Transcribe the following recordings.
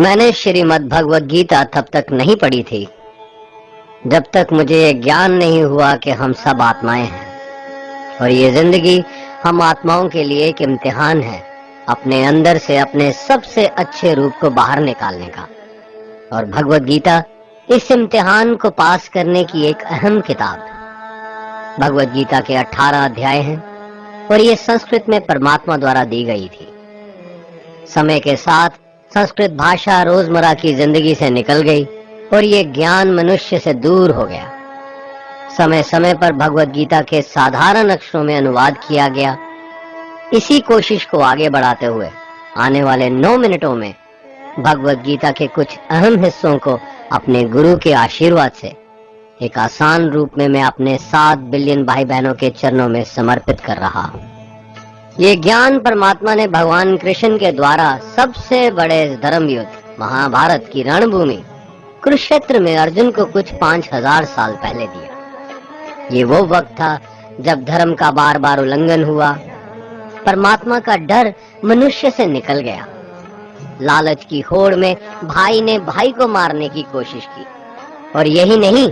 मैंने श्रीमद् भगवद गीता तब तक नहीं पढ़ी थी जब तक मुझे ये ज्ञान नहीं हुआ कि हम सब आत्माएं हैं और ये जिंदगी हम आत्माओं के लिए एक इम्तिहान है अपने अंदर से अपने सबसे अच्छे रूप को बाहर निकालने का। और भगवद गीता इस इम्तिहान को पास करने की एक अहम किताब है। भगवद गीता के 18 अध्याय हैं और ये संस्कृत में परमात्मा द्वारा दी गई थी। समय के साथ संस्कृत भाषा रोजमर्रा की जिंदगी से निकल गई और ये ज्ञान मनुष्य से दूर हो गया। समय समय पर भगवद गीता के साधारण अक्षरों में अनुवाद किया गया। इसी कोशिश को आगे बढ़ाते हुए आने वाले 9 मिनटों में भगवद गीता के कुछ अहम हिस्सों को अपने गुरु के आशीर्वाद से एक आसान रूप में मैं अपने 7 बिलियन भाई बहनों के चरणों में समर्पित कर रहा हूँ। ये ज्ञान परमात्मा ने भगवान कृष्ण के द्वारा सबसे बड़े धर्म युद्ध महाभारत की रणभूमि कुरुक्षेत्र में अर्जुन को कुछ 5000 साल पहले दिया। ये वो वक्त था जब धर्म का बार बार उल्लंघन हुआ, परमात्मा का डर मनुष्य से निकल गया। लालच की होड़ में भाई ने भाई को मारने की कोशिश की और यही नहीं,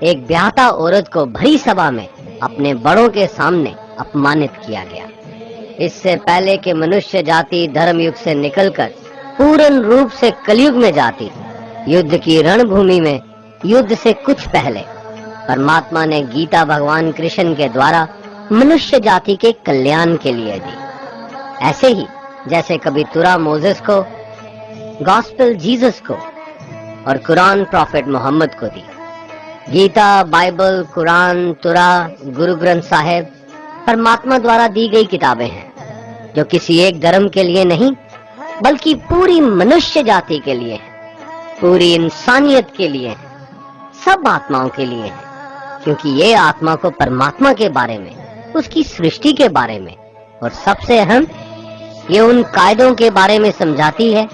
एक ब्याहता औरत को भरी सभा में अपने बड़ों के सामने अपमानित किया गया। इससे पहले कि मनुष्य जाति धर्म युग से निकलकर पूर्ण रूप से कलयुग में जाती, युद्ध की रणभूमि में युद्ध से कुछ पहले परमात्मा ने गीता भगवान कृष्ण के द्वारा मनुष्य जाति के कल्याण के लिए दी। ऐसे ही जैसे कभी तुरा मोसेस को, गॉस्पेल जीसस को और कुरान प्रॉफिट मोहम्मद को दी। गीता, बाइबल, कुरान, तुरा, गुरु ग्रंथ साहिब परमात्मा द्वारा दी गई किताबें हैं जो किसी एक धर्म के लिए नहीं बल्कि पूरी मनुष्य जाति के लिए है, पूरी इंसानियत के लिए है, सब आत्माओं के लिए है। क्योंकि ये आत्मा को परमात्मा के बारे में, उसकी सृष्टि के बारे में और सबसे अहम ये उन कायदों के बारे में समझाती है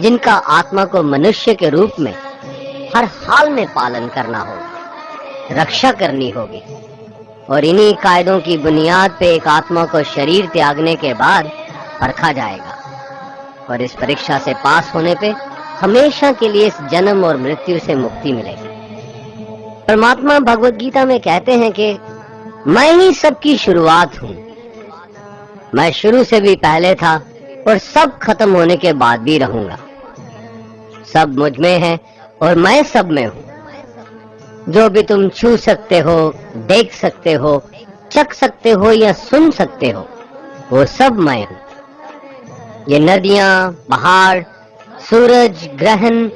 जिनका आत्मा को मनुष्य के रूप में हर हाल में पालन करना होगा, रक्षा करनी होगी। और इन्हीं कायदों की बुनियाद पे एक आत्मा को शरीर त्यागने के बाद परखा जाएगा और इस परीक्षा से पास होने पे हमेशा के लिए इस जन्म और मृत्यु से मुक्ति मिलेगी। परमात्मा भगवद गीता में कहते हैं कि मैं ही सबकी शुरुआत हूँ, मैं शुरू से भी पहले था और सब खत्म होने के बाद भी रहूंगा। सब मुझ में है और मैं सब में हूँ। जो भी तुम छू सकते हो, देख सकते हो, चख सकते हो या सुन सकते हो, वो सब मैं हूँ। ये नदियाँ, पहाड़, सूरज, ग्रहण,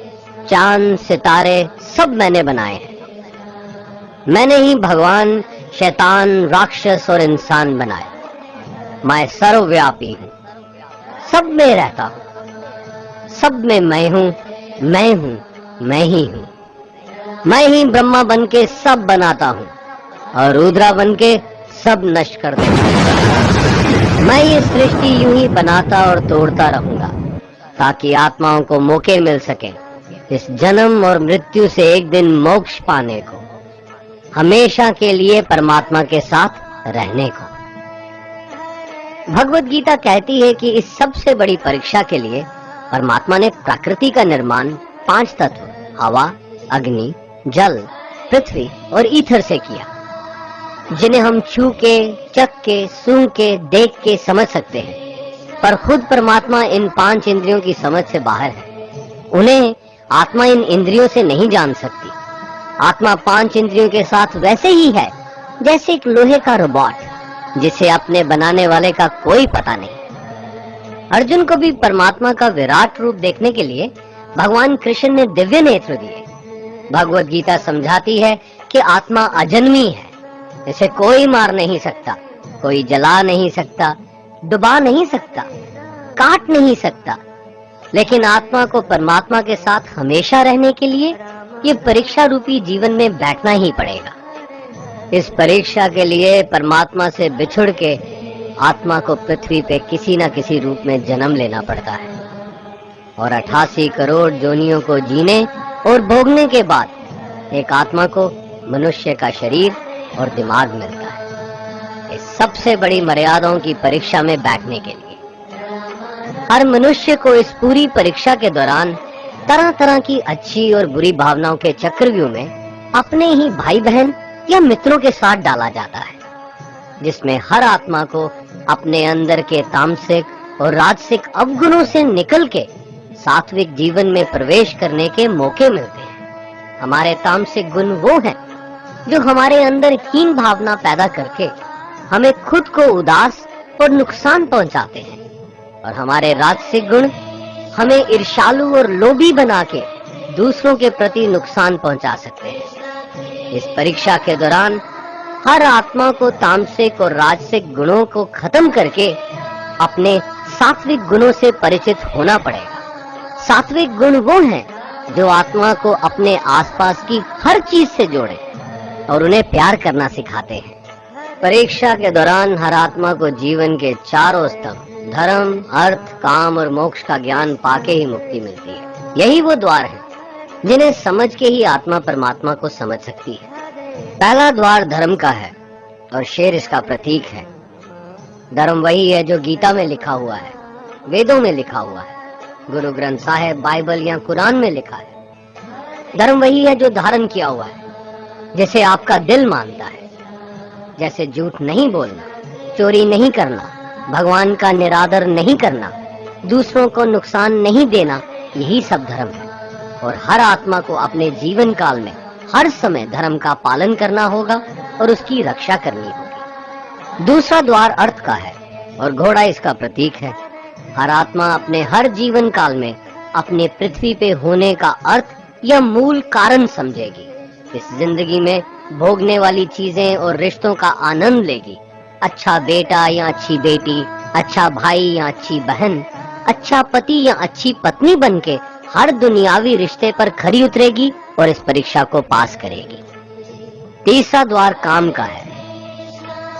चांद, सितारे सब मैंने बनाए हैं। मैंने ही भगवान, शैतान, राक्षस और इंसान बनाए। मैं सर्वव्यापी हूँ, सब में रहता हूँ, सब में मैं हूँ, मैं ही हूँ। मैं ही ब्रह्मा बनके सब बनाता हूँ और रुद्रा बनके सब नष्ट कर देता हूँ। मैं ये सृष्टि यूं ही बनाता और तोड़ता रहूंगा ताकि आत्माओं को मौके मिल सके इस जन्म और मृत्यु से एक दिन मोक्ष पाने को, हमेशा के लिए परमात्मा के साथ रहने को। भगवद गीता कहती है कि इस सबसे बड़ी परीक्षा के लिए परमात्मा ने प्रकृति का निर्माण 5 तत्व हवा, अग्नि, जल, पृथ्वी और ईथर से किया, जिन्हें हम छू के, चख के, सूंघ के, देख के समझ सकते हैं। पर खुद परमात्मा इन 5 इंद्रियों की समझ से बाहर है। उन्हें आत्मा इन इंद्रियों से नहीं जान सकती। आत्मा 5 इंद्रियों के साथ वैसे ही है जैसे एक लोहे का रोबोट जिसे अपने बनाने वाले का कोई पता नहीं। अर्जुन को भी परमात्मा का विराट रूप देखने के लिए भगवान कृष्ण ने दिव्य नेत्र दिए। भगवद गीता समझाती है कि आत्मा अजन्मी है, इसे कोई मार नहीं सकता, कोई जला नहीं सकता, डुबा नहीं सकता, काट नहीं सकता। लेकिन आत्मा को परमात्मा के साथ हमेशा रहने के लिए ये परीक्षा रूपी जीवन में बैठना ही पड़ेगा। इस परीक्षा के लिए परमात्मा से बिछुड़ के आत्मा को पृथ्वी पे किसी न किसी रूप में जन्म लेना पड़ता है और 88 करोड़ जोनियों को जीने और भोगने के बाद एक आत्मा को मनुष्य का शरीर और दिमाग मिलता है इस सबसे बड़ी मर्यादाओं की परीक्षा में बैठने के लिए। हर मनुष्य को इस पूरी परीक्षा के दौरान तरह तरह की अच्छी और बुरी भावनाओं के चक्रव्यूह में अपने ही भाई बहन या मित्रों के साथ डाला जाता है, जिसमें हर आत्मा को अपने अंदर के तामसिक और राजसिक अवगुणों से निकल के सात्विक जीवन में प्रवेश करने के मौके मिलते हैं। हमारे तामसिक गुण वो हैं जो हमारे अंदर हीन भावना पैदा करके हमें खुद को उदास और नुकसान पहुंचाते हैं, और हमारे राजसिक गुण हमें ईर्ष्यालु और लोभी बना के दूसरों के प्रति नुकसान पहुंचा सकते हैं। इस परीक्षा के दौरान हर आत्मा को तामसिक और राजसिक गुणों को खत्म करके अपने सात्विक गुणों से परिचित होना पड़ेगा। सात्विक गुण वो हैं जो आत्मा को अपने आसपास की हर चीज से जोड़े और उन्हें प्यार करना सिखाते हैं। परीक्षा के दौरान हर आत्मा को जीवन के चारों स्तंभ धर्म, अर्थ, काम और मोक्ष का ज्ञान पाके ही मुक्ति मिलती है। यही वो द्वार है जिन्हें समझ के ही आत्मा परमात्मा को समझ सकती है। पहला द्वार धर्म का है और शेर इसका प्रतीक है। धर्म वही है जो गीता में लिखा हुआ है, वेदों में लिखा हुआ है, गुरु ग्रंथ साहिब, बाइबल या कुरान में लिखा है। धर्म वही है जो धारण किया हुआ है, जैसे आपका दिल मानता है, जैसे झूठ नहीं बोलना, चोरी नहीं करना, भगवान का निरादर नहीं करना, दूसरों को नुकसान नहीं देना, यही सब धर्म है। और हर आत्मा को अपने जीवन काल में हर समय धर्म का पालन करना होगा और उसकी रक्षा करनी होगी। दूसरा द्वार अर्थ का है और घोड़ा इसका प्रतीक है। हर आत्मा अपने हर जीवन काल में अपने पृथ्वी पे होने का अर्थ या मूल कारण समझेगी। इस जिंदगी में भोगने वाली चीजें और रिश्तों का आनंद लेगी। अच्छा बेटा या अच्छी बेटी, अच्छा भाई या अच्छी बहन, अच्छा पति या अच्छी पत्नी बनके हर दुनियावी रिश्ते पर खरी उतरेगी और इस परीक्षा को पास करेगी। तीसरा द्वार काम का है।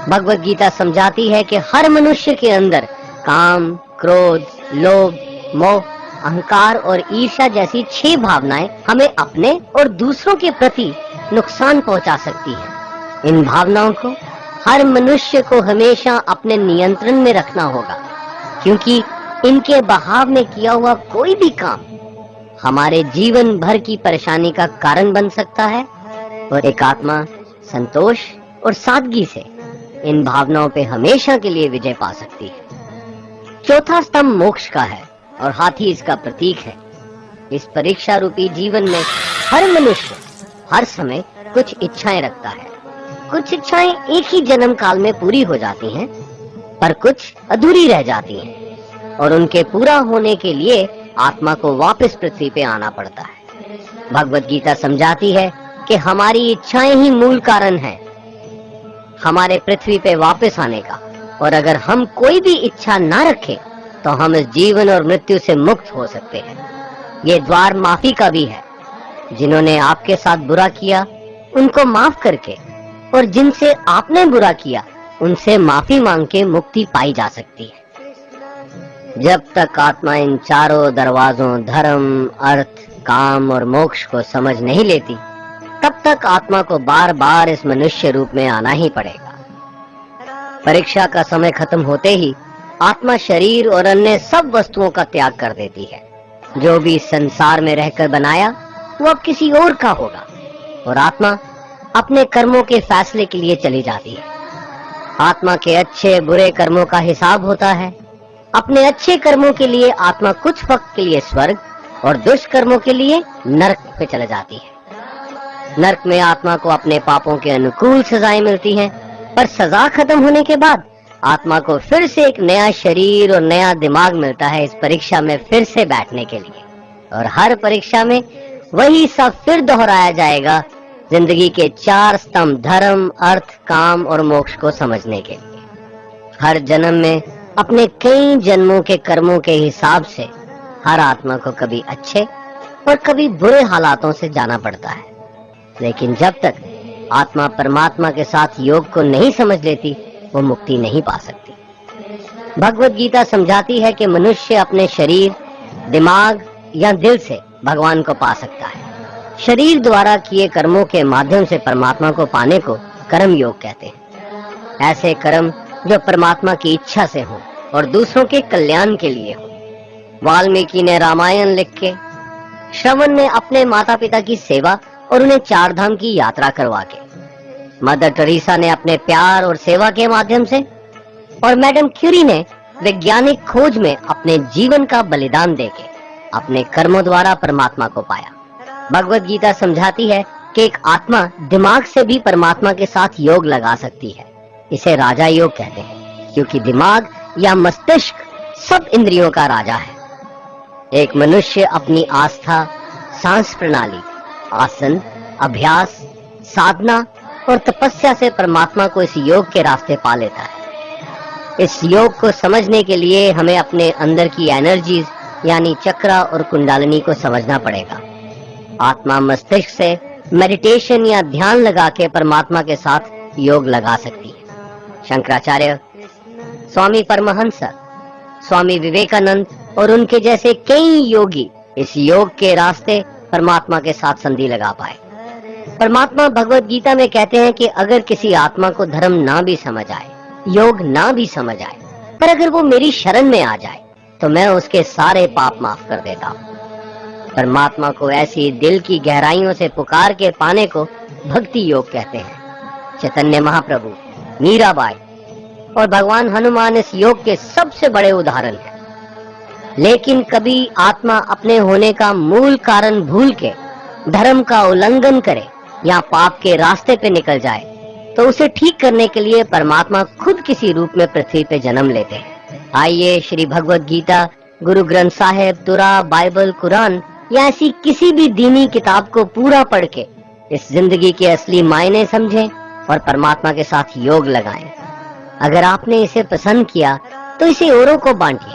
भगवत गीता समझाती है कि हर मनुष्य के अंदर काम, क्रोध, लोभ, मोह, अहंकार और ईर्ष्या जैसी 6 भावनाएं हमें अपने और दूसरों के प्रति नुकसान पहुंचा सकती हैं। इन भावनाओं को हर मनुष्य को हमेशा अपने नियंत्रण में रखना होगा, क्योंकि इनके बहाव में किया हुआ कोई भी काम हमारे जीवन भर की परेशानी का कारण बन सकता है। और एक आत्मा संतोष और सादगी से इन भावनाओं पे हमेशा के लिए विजय पा सकती है। चौथा स्तंभ मोक्ष का है और हाथी इसका प्रतीक है। इस परीक्षा रूपी जीवन में हर मनुष्य हर समय कुछ इच्छाएं रखता है। कुछ इच्छाएं एक ही जन्म काल में पूरी हो जाती हैं, पर कुछ अधूरी रह जाती हैं और उनके पूरा होने के लिए आत्मा को वापस पृथ्वी पे आना पड़ता है। भगवत गीता समझाती है कि हमारी इच्छाएं ही मूल कारण है हमारे पृथ्वी पे वापस आने का, और अगर हम कोई भी इच्छा ना रखें तो हम इस जीवन और मृत्यु से मुक्त हो सकते हैं। ये द्वार माफी का भी है। जिन्होंने आपके साथ बुरा किया उनको माफ करके और जिनसे आपने बुरा किया उनसे माफी मांग के मुक्ति पाई जा सकती है। जब तक आत्मा इन चारों दरवाजों धर्म, अर्थ, काम और मोक्ष को समझ नहीं लेती, तब तक आत्मा को बार बार इस मनुष्य रूप में आना ही पड़ेगा। परीक्षा का समय खत्म होते ही आत्मा शरीर और अन्य सब वस्तुओं का त्याग कर देती है। जो भी संसार में रहकर बनाया वो अब किसी और का होगा, और आत्मा अपने कर्मों के फैसले के लिए चली जाती है। आत्मा के अच्छे बुरे कर्मों का हिसाब होता है। अपने अच्छे कर्मों के लिए आत्मा कुछ वक्त के लिए स्वर्ग और दुष्कर्मों के लिए नरक पे चले जाती है। नरक में आत्मा को अपने पापों के अनुकूल सजाएं मिलती हैं, पर सजा खत्म होने के बाद आत्मा को फिर से एक नया शरीर और नया दिमाग मिलता है इस परीक्षा में फिर से बैठने के लिए। और हर परीक्षा में वही सब फिर दोहराया जाएगा, जिंदगी के 4 स्तंभ धर्म, अर्थ, काम और मोक्ष को समझने के लिए। हर जन्म में अपने कई जन्मों के कर्मों के हिसाब से हर आत्मा को कभी अच्छे और कभी बुरे हालातों से जाना पड़ता है, लेकिन जब तक आत्मा परमात्मा के साथ योग को नहीं समझ लेती वो मुक्ति नहीं पा सकती। भगवत गीता समझाती है कि मनुष्य अपने शरीर, दिमाग या दिल से भगवान को पा सकता है। शरीर द्वारा किए कर्मों के माध्यम से परमात्मा को पाने को कर्म योग कहते हैं। ऐसे कर्म जो परमात्मा की इच्छा से हो और दूसरों के कल्याण के लिए हो। वाल्मीकि ने रामायण लिख के श्रवण ने अपने माता पिता की सेवा और उन्हें चार धाम की यात्रा करवा के, मदर टेरेसा ने अपने प्यार और सेवा के माध्यम से, और मैडम क्यूरी ने वैज्ञानिक खोज में अपने जीवन का बलिदान देके अपने कर्मों द्वारा परमात्मा को पाया। भगवत गीता समझाती है कि एक आत्मा दिमाग से भी परमात्मा के साथ योग लगा सकती है। इसे राजा योग कहते हैं, क्योंकि दिमाग या मस्तिष्क सब इंद्रियों का राजा है। एक मनुष्य अपनी आस्था, सांस प्रणाली, आसन, अभ्यास, साधना और तपस्या से परमात्मा को इस योग के रास्ते पा लेता है। इस योग को समझने के लिए हमें अपने अंदर की एनर्जीज यानी चक्रा और कुंडलिनी को समझना पड़ेगा। आत्मा मस्तिष्क से मेडिटेशन या ध्यान लगा के परमात्मा के साथ योग लगा सकती है। शंकराचार्य, स्वामी परमहंस, स्वामी विवेकानंद और उनके जैसे कई योगी इस योग के रास्ते परमात्मा के साथ संधि लगा पाए। परमात्मा भगवत गीता में कहते हैं कि अगर किसी आत्मा को धर्म ना भी समझ आए, योग ना भी समझ आए, पर अगर वो मेरी शरण में आ जाए तो मैं उसके सारे पाप माफ कर देता हूँ। परमात्मा को ऐसी दिल की गहराइयों से पुकार के पाने को भक्ति योग कहते हैं। चैतन्य महाप्रभु, मीराबाई और भगवान हनुमान इस योग के सबसे बड़े उदाहरण हैं। लेकिन कभी आत्मा अपने होने का मूल कारण भूल के धर्म का उल्लंघन करे या पाप के रास्ते पे निकल जाए तो उसे ठीक करने के लिए परमात्मा खुद किसी रूप में पृथ्वी पे जन्म लेते हैं। आइए श्री भगवत गीता, गुरु ग्रंथ साहिब, तुरा, बाइबल, कुरान या ऐसी किसी भी दीनी किताब को पूरा पढ़ के इस जिंदगी के असली मायने समझें और परमात्मा के साथ योग लगाएं। अगर आपने इसे पसंद किया तो इसे औरों को बांटिए,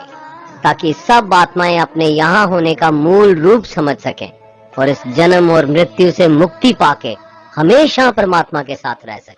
ताकि सब आत्माएं अपने यहाँ होने का मूल रूप समझ सकें और इस जन्म और मृत्यु से मुक्ति पाके हमेशा परमात्मा के साथ रह सकें।